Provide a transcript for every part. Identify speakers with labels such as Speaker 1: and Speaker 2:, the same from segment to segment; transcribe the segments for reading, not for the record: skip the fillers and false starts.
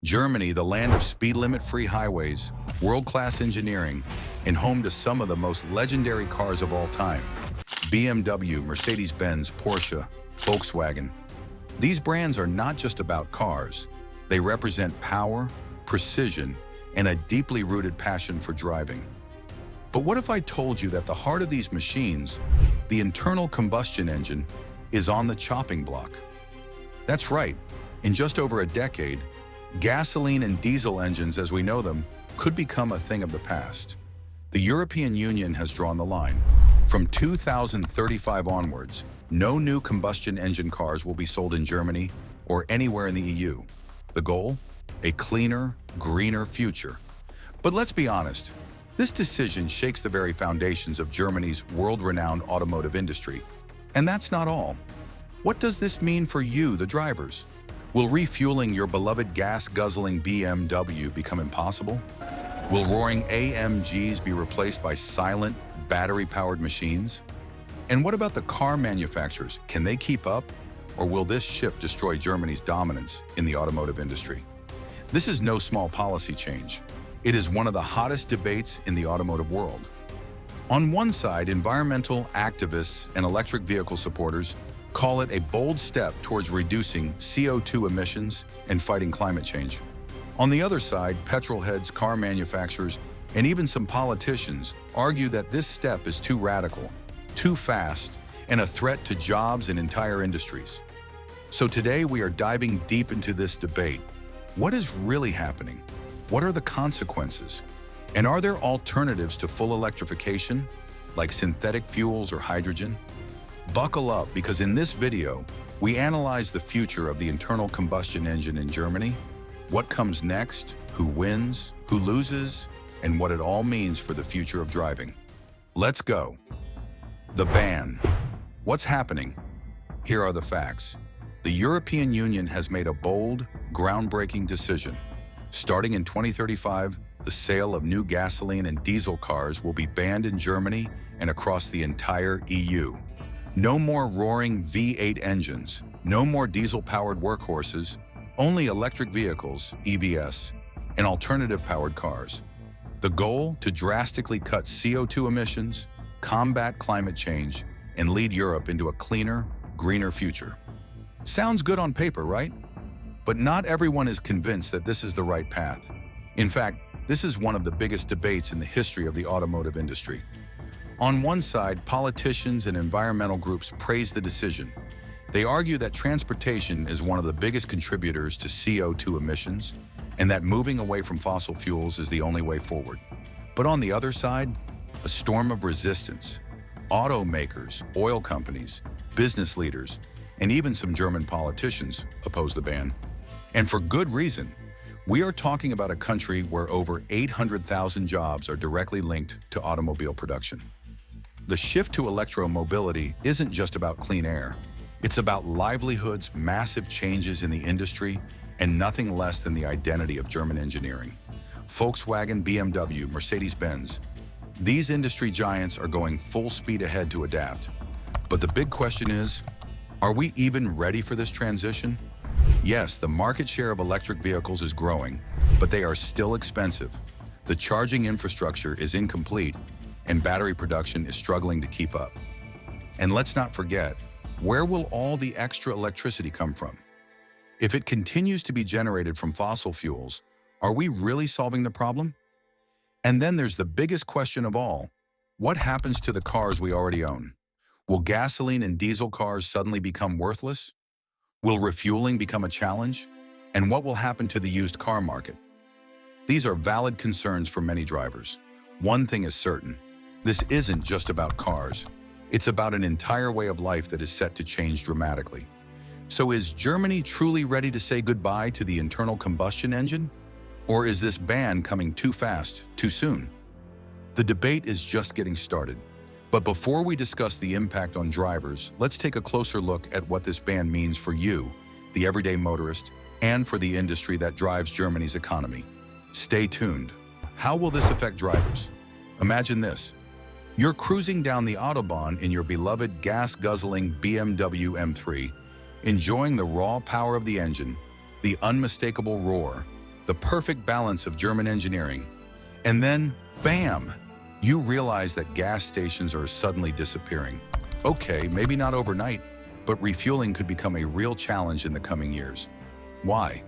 Speaker 1: Germany, the land of speed limit-free highways, world-class engineering, and home to some of the most legendary cars of all time. BMW, Mercedes-Benz, Porsche, Volkswagen. These brands are not just about cars. They represent power, precision, and a deeply rooted passion for driving. But what if I told you that the heart of these machines, the internal combustion engine, is on the chopping block? That's right. In just over a decade, gasoline and diesel engines as we know them could become a thing of the past. The European Union has drawn the line. From 2035 onwards, no new combustion engine cars will be sold in Germany or anywhere in the EU. The goal? A cleaner, greener future. But let's be honest, this decision shakes the very foundations of Germany's world-renowned automotive industry. And that's not all. What does this mean for you, the drivers? Will refueling your beloved gas-guzzling BMW become impossible? Will roaring AMGs be replaced by silent, battery-powered machines? And what about the car manufacturers? Can they keep up? Or will this shift destroy Germany's dominance in the automotive industry? This is no small policy change. It is one of the hottest debates in the automotive world. On one side, environmental activists and electric vehicle supporters call it a bold step towards reducing CO2 emissions and fighting climate change. On the other side, petrol heads, car manufacturers, and even some politicians argue that this step is too radical, too fast, and a threat to jobs and entire industries. So today we are diving deep into this debate. What is really happening? What are the consequences? And are there alternatives to full electrification, like synthetic fuels or hydrogen? Buckle up, because in this video, we analyze the future of the internal combustion engine in Germany, what comes next, who wins, who loses, and what it all means for the future of driving. Let's go. The ban. What's happening? Here are the facts. The European Union has made a bold, groundbreaking decision. Starting in 2035, the sale of new gasoline and diesel cars will be banned in Germany and across the entire EU. No more roaring V8 engines, no more diesel-powered workhorses, only electric vehicles, EVs, and alternative-powered cars. The goal? To drastically cut CO2 emissions, combat climate change, and lead Europe into a cleaner, greener future. Sounds good on paper, right? But not everyone is convinced that this is the right path. In fact, this is one of the biggest debates in the history of the automotive industry. On one side, politicians and environmental groups praise the decision. They argue that transportation is one of the biggest contributors to CO2 emissions and that moving away from fossil fuels is the only way forward. But on the other side, a storm of resistance. Automakers, oil companies, business leaders, and even some German politicians oppose the ban. And for good reason. We are talking about a country where over 800,000 jobs are directly linked to automobile production. The shift to electromobility isn't just about clean air. It's about livelihoods, massive changes in the industry, and nothing less than the identity of German engineering. Volkswagen, BMW, Mercedes-Benz. These industry giants are going full speed ahead to adapt. But the big question is, are we even ready for this transition? Yes, the market share of electric vehicles is growing, but they are still expensive. The charging infrastructure is incomplete, and battery production is struggling to keep up. And let's not forget, where will all the extra electricity come from? If it continues to be generated from fossil fuels, are we really solving the problem? And then there's the biggest question of all. What happens to the cars we already own? Will gasoline and diesel cars suddenly become worthless? Will refueling become a challenge? And what will happen to the used car market? These are valid concerns for many drivers. One thing is certain. This isn't just about cars. It's about an entire way of life that is set to change dramatically. So is Germany truly ready to say goodbye to the internal combustion engine? Or is this ban coming too fast, too soon? The debate is just getting started. But before we discuss the impact on drivers, let's take a closer look at what this ban means for you, the everyday motorist, and for the industry that drives Germany's economy. Stay tuned. How will this affect drivers? Imagine this. You're cruising down the Autobahn in your beloved gas-guzzling BMW M3, enjoying the raw power of the engine, the unmistakable roar, the perfect balance of German engineering. And then, bam! You realize that gas stations are suddenly disappearing. Okay, maybe not overnight, but refueling could become a real challenge in the coming years. Why?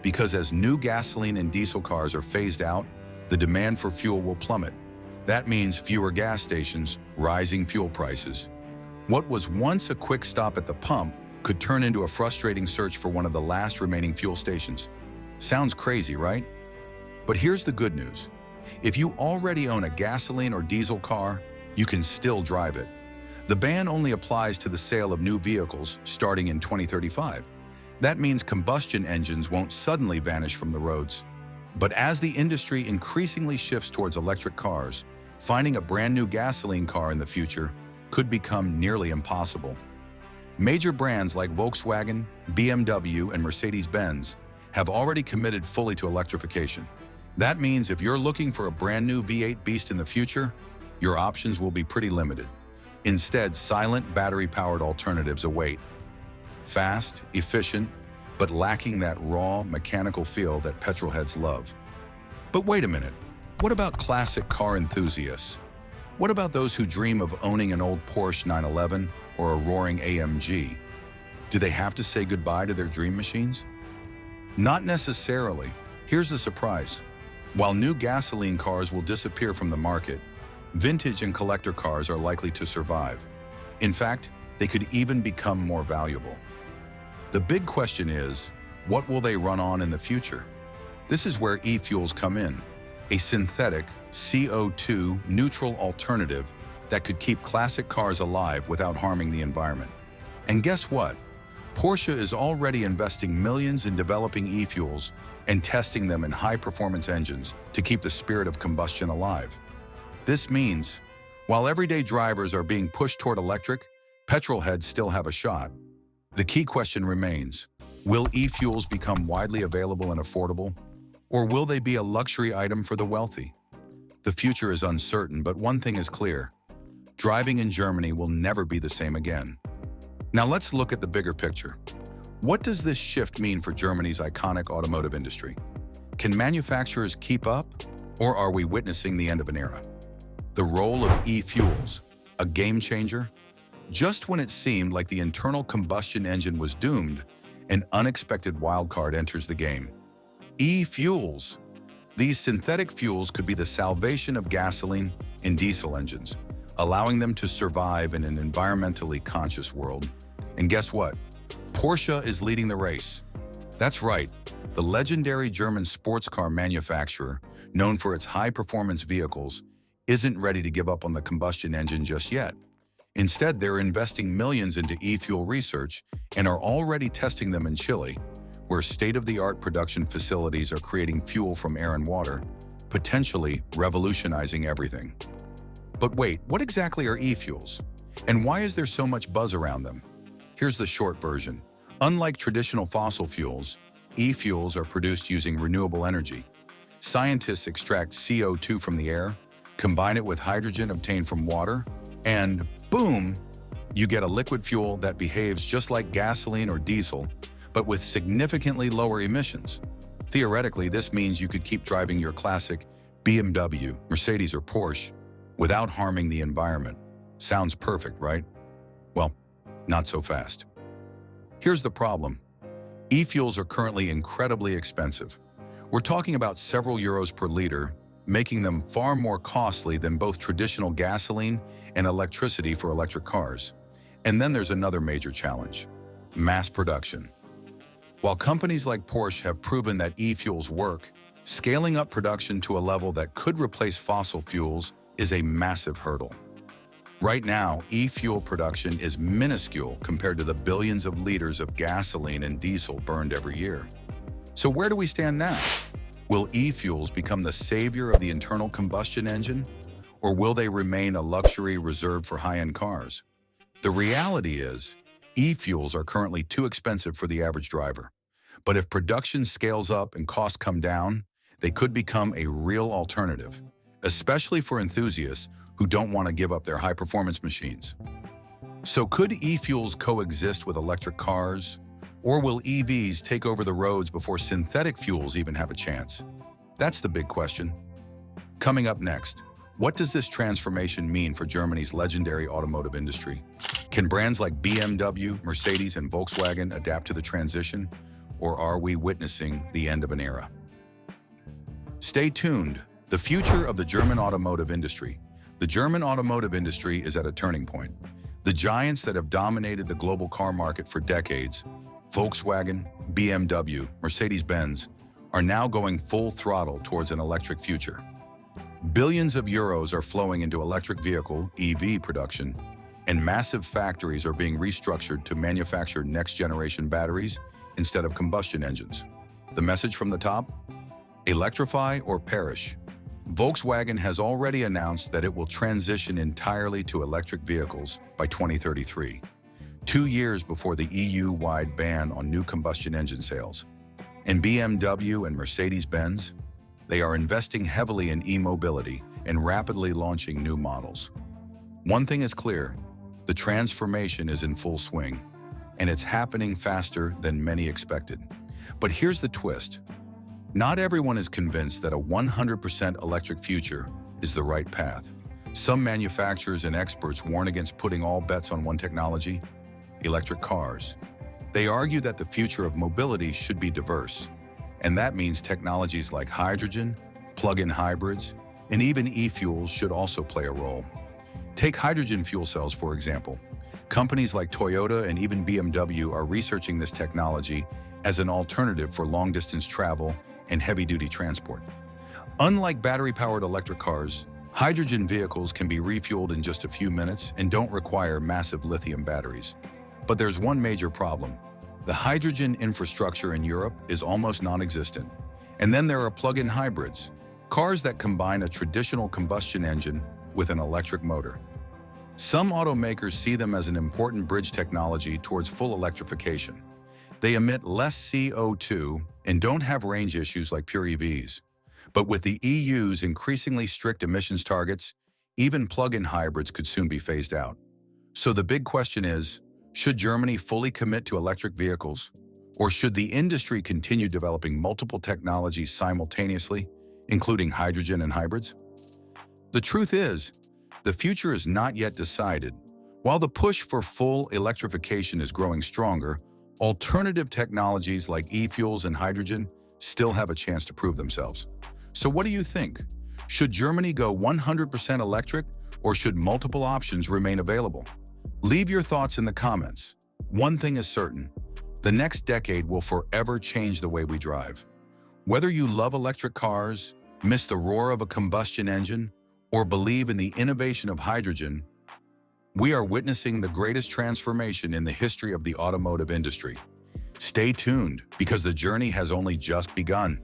Speaker 1: Because as new gasoline and diesel cars are phased out, the demand for fuel will plummet. That means fewer gas stations, rising fuel prices. What was once a quick stop at the pump could turn into a frustrating search for one of the last remaining fuel stations. Sounds crazy, right? But here's the good news. If you already own a gasoline or diesel car, you can still drive it. The ban only applies to the sale of new vehicles starting in 2035. That means combustion engines won't suddenly vanish from the roads. But as the industry increasingly shifts towards electric cars, finding a brand new gasoline car in the future could become nearly impossible. Major brands like Volkswagen, BMW, and Mercedes-Benz have already committed fully to electrification. That means if you're looking for a brand new V8 beast in the future, your options will be pretty limited. Instead, silent battery-powered alternatives await. Fast, efficient, but lacking that raw, mechanical feel that petrol heads love. But wait a minute, what about classic car enthusiasts? What about those who dream of owning an old Porsche 911 or a roaring AMG? Do they have to say goodbye to their dream machines? Not necessarily. Here's the surprise. While new gasoline cars will disappear from the market, vintage and collector cars are likely to survive. In fact, they could even become more valuable. The big question is, what will they run on in the future? This is where e-fuels come in, a synthetic, CO2 neutral alternative that could keep classic cars alive without harming the environment. And guess what? Porsche is already investing millions in developing e-fuels and testing them in high-performance engines to keep the spirit of combustion alive. This means, while everyday drivers are being pushed toward electric, petrol heads still have a shot. The key question remains, will e-fuels become widely available and affordable, or will they be a luxury item for the wealthy? The future is uncertain, but one thing is clear. Driving in Germany will never be the same again. Now let's look at the bigger picture. What does this shift mean for Germany's iconic automotive industry? Can manufacturers keep up, or are we witnessing the end of an era? The role of e-fuels, a game changer? Just when it seemed like the internal combustion engine was doomed, an unexpected wildcard enters the game. E-fuels. These synthetic fuels could be the salvation of gasoline and diesel engines, allowing them to survive in an environmentally conscious world. And guess what? Porsche is leading the race. That's right, the legendary German sports car manufacturer, known for its high-performance vehicles, isn't ready to give up on the combustion engine just yet. Instead, they're investing millions into e-fuel research and are already testing them in Chile, where state-of-the-art production facilities are creating fuel from air and water, potentially revolutionizing everything. But wait, what exactly are e-fuels? And why is there so much buzz around them? Here's the short version. Unlike traditional fossil fuels, e-fuels are produced using renewable energy. Scientists extract CO2 from the air, combine it with hydrogen obtained from water, and boom, you get a liquid fuel that behaves just like gasoline or diesel, but with significantly lower emissions. Theoretically, this means you could keep driving your classic BMW, Mercedes, or Porsche without harming the environment. Sounds perfect, right? Well, not so fast. Here's the problem. E-fuels are currently incredibly expensive. We're talking about several euros per liter, making them far more costly than both traditional gasoline and electricity for electric cars. And then there's another major challenge: mass production. While companies like Porsche have proven that e-fuels work, scaling up production to a level that could replace fossil fuels is a massive hurdle. Right now, e-fuel production is minuscule compared to the billions of liters of gasoline and diesel burned every year. So where do we stand now? Will e-fuels become the savior of the internal combustion engine, or will they remain a luxury reserved for high-end cars? The reality is, e-fuels are currently too expensive for the average driver. But if production scales up and costs come down, they could become a real alternative, especially for enthusiasts who don't want to give up their high-performance machines. So could e-fuels coexist with electric cars, Or will EVs take over the roads before synthetic fuels even have a chance? That's the big question. Coming up next, what does this transformation mean for Germany's legendary automotive industry? Can brands like BMW, Mercedes, and Volkswagen adapt to the transition, or are we witnessing the end of an era? Stay tuned. The future of the German automotive industry. The German automotive industry is at a turning point. The giants that have dominated the global car market for decades, Volkswagen, BMW, Mercedes-Benz, are now going full throttle towards an electric future. Billions of euros are flowing into electric vehicle, EV production, and massive factories are being restructured to manufacture next-generation batteries instead of combustion engines. The message from the top? Electrify or perish. Volkswagen has already announced that it will transition entirely to electric vehicles by 2033, 2 years before the EU-wide ban on new combustion engine sales. And BMW and Mercedes-Benz, they are investing heavily in e-mobility and rapidly launching new models. One thing is clear, the transformation is in full swing, and it's happening faster than many expected. But here's the twist. Not everyone is convinced that a 100% electric future is the right path. Some manufacturers and experts warn against putting all bets on one technology, electric cars. They argue that the future of mobility should be diverse, and that means technologies like hydrogen, plug-in hybrids, and even e-fuels should also play a role. Take hydrogen fuel cells, for example. Companies like Toyota and even BMW are researching this technology as an alternative for long-distance travel and heavy-duty transport. Unlike battery-powered electric cars, hydrogen vehicles can be refueled in just a few minutes and don't require massive lithium batteries. But there's one major problem. The hydrogen infrastructure in Europe is almost non-existent. And then there are plug-in hybrids, cars that combine a traditional combustion engine with an electric motor. Some automakers see them as an important bridge technology towards full electrification. They emit less CO2 and don't have range issues like pure EVs. But with the EU's increasingly strict emissions targets, even plug-in hybrids could soon be phased out. So the big question is, should Germany fully commit to electric vehicles? Or should the industry continue developing multiple technologies simultaneously, including hydrogen and hybrids? The truth is, the future is not yet decided. While the push for full electrification is growing stronger, alternative technologies like e-fuels and hydrogen still have a chance to prove themselves. So what do you think? Should Germany go 100% electric, or should multiple options remain available? Leave your thoughts in the comments. One thing is certain, the next decade will forever change the way we drive. Whether you love electric cars, miss the roar of a combustion engine, or believe in the innovation of hydrogen, we are witnessing the greatest transformation in the history of the automotive industry. Stay tuned, because the journey has only just begun.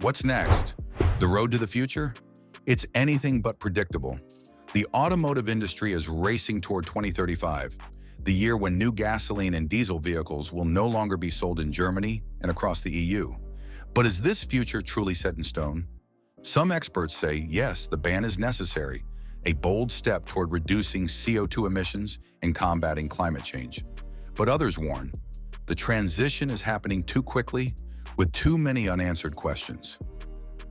Speaker 1: What's next? The road to the future? It's anything but predictable. The automotive industry is racing toward 2035, the year when new gasoline and diesel vehicles will no longer be sold in Germany and across the EU. But is this future truly set in stone? Some experts say, yes, the ban is necessary, a bold step toward reducing CO2 emissions and combating climate change. But others warn, the transition is happening too quickly with too many unanswered questions.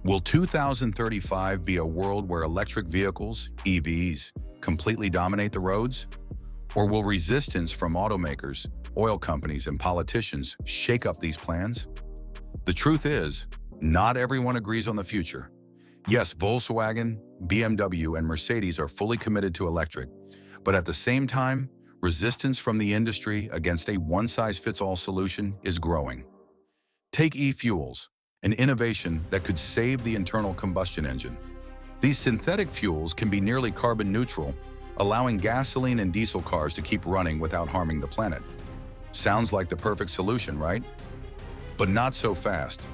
Speaker 1: Will 2035 be a world where electric vehicles, EVs, completely dominate the roads? Or will resistance from automakers, oil companies, and politicians shake up these plans? The truth is, not everyone agrees on the future. Yes, Volkswagen, BMW, and Mercedes are fully committed to electric, but at the same time, resistance from the industry against a one-size-fits-all solution is growing. Take e-fuels, an innovation that could save the internal combustion engine. These synthetic fuels can be nearly carbon neutral, allowing gasoline and diesel cars to keep running without harming the planet. Sounds like the perfect solution, right? But not so fast.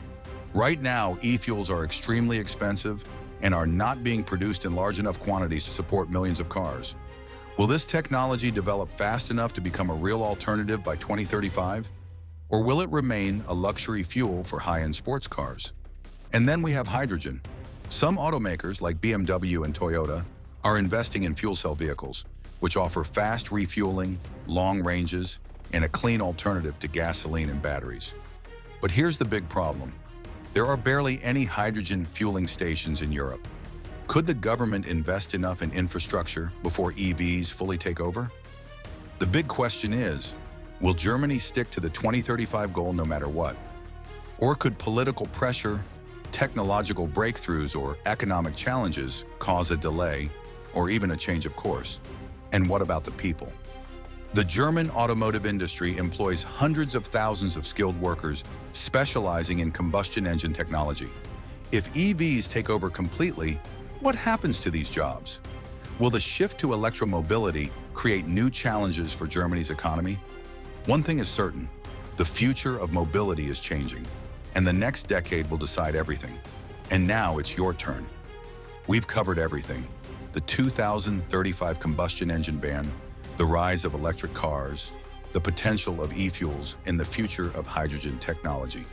Speaker 1: Right now, e-fuels are extremely expensive and are not being produced in large enough quantities to support millions of cars. Will this technology develop fast enough to become a real alternative by 2035? Or will it remain a luxury fuel for high-end sports cars? And then we have hydrogen. Some automakers, like BMW and Toyota, are investing in fuel cell vehicles, which offer fast refueling, long ranges, and a clean alternative to gasoline and batteries. But here's the big problem. There are barely any hydrogen fueling stations in Europe. Could the government invest enough in infrastructure before EVs fully take over? The big question is, will Germany stick to the 2035 goal no matter what? Or could political pressure, technological breakthroughs, or economic challenges cause a delay or even a change of course? And what about the people? The German automotive industry employs hundreds of thousands of skilled workers specializing in combustion engine technology. If EVs take over completely, what happens to these jobs? Will the shift to electromobility create new challenges for Germany's economy? One thing is certain, the future of mobility is changing, and the next decade will decide everything. And now it's your turn. We've covered everything: the 2035 combustion engine ban, the rise of electric cars, the potential of e-fuels, and the future of hydrogen technology.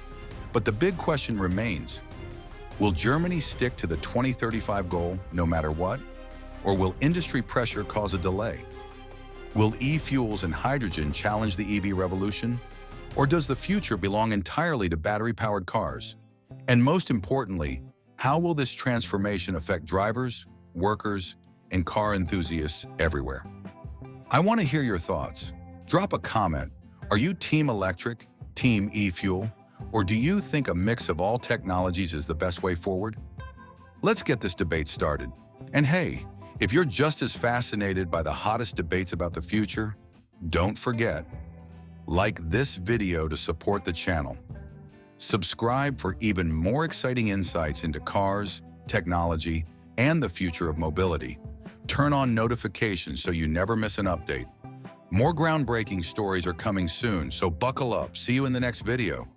Speaker 1: But the big question remains, will Germany stick to the 2035 goal no matter what? Or will industry pressure cause a delay? Will e-fuels and hydrogen challenge the EV revolution? Or does the future belong entirely to battery-powered cars? And most importantly, how will this transformation affect drivers, workers, and car enthusiasts everywhere? I want to hear your thoughts. Drop a comment. Are you Team Electric, Team E-Fuel, or do you think a mix of all technologies is the best way forward? Let's get this debate started. And hey, if you're just as fascinated by the hottest debates about the future, don't forget, like this video to support the channel. Subscribe for even more exciting insights into cars, technology, and the future of mobility. Turn on notifications so you never miss an update. More groundbreaking stories are coming soon, so buckle up. See you in the next video.